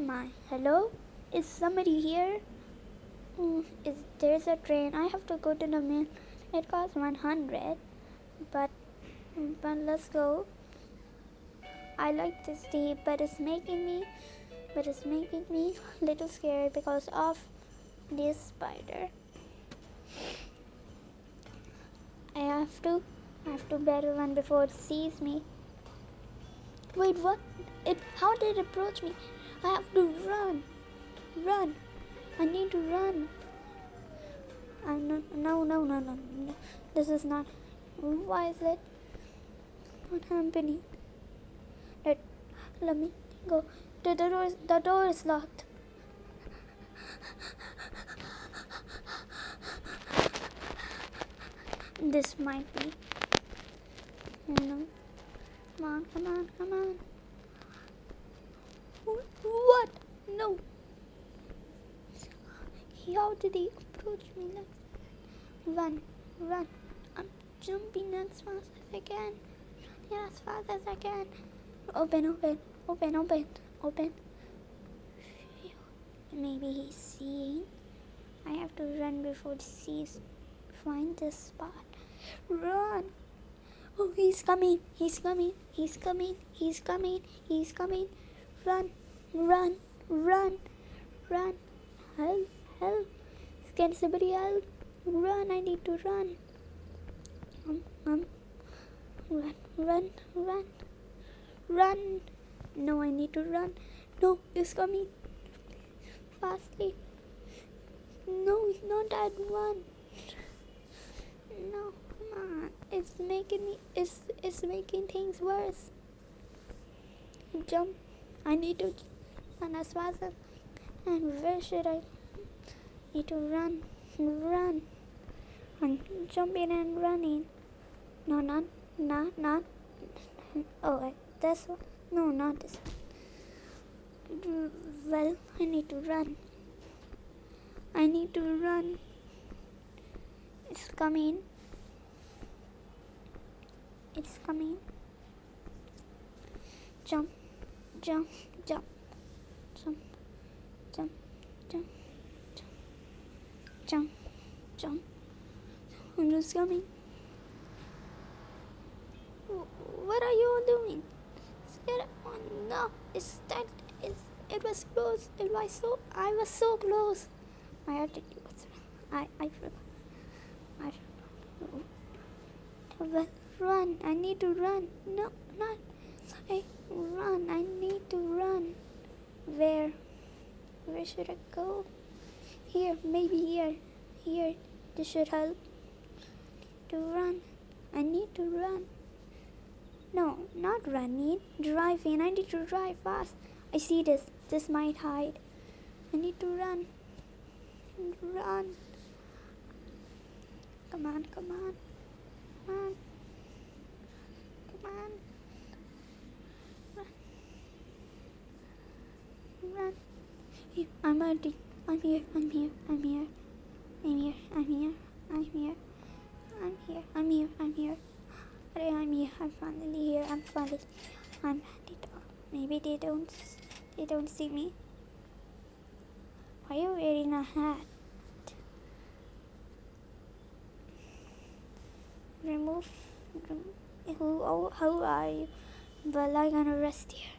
my? Hello? Is somebody here? There's a train. I have to go to the mill. It costs 100. But let's go. I like this deep, but it's making me a little scared because of this spider. I have to better run before it sees me. Wait, what? How did it approach me? I have to run. I need to run. No. This is not. Why is it not happening? Let me go. The door is locked. This might be. No. Come on. What? No. How did he approach me like that? Run. I'm jumping as fast as I can. Yeah, as fast as I can. Open. Maybe he's seeing. I have to run before he sees. Find this spot. Run. Oh, he's coming. Run. Help. Can somebody help? Run. I need to run. Run. No, I need to run. No, he's coming. Fastly. No, it's not that one. No, come on. It's making things worse. Jump. I need to run as fast as. And where should I need to run? I'm jumping and running. No, not. Oh, this one. No, not this one. Well, I need to run. It's coming. Jump. I'm just coming. What are you all doing? Oh no! It was close. I was so close. My attitude was wrong. I forgot. Well, run. I need to run. No, not. Run. I need to run. Where should I go? Here, maybe here. This should help. I need to run. No, not running. Driving. I need to drive fast. I see this. This might hide. I need to run. Come on. Run. I'm ready. I'm here. I'm finally here. I'm ready. Maybe they don't see me. Why are you wearing a hat? Remove. Who are you? Well, I'm gonna rest here.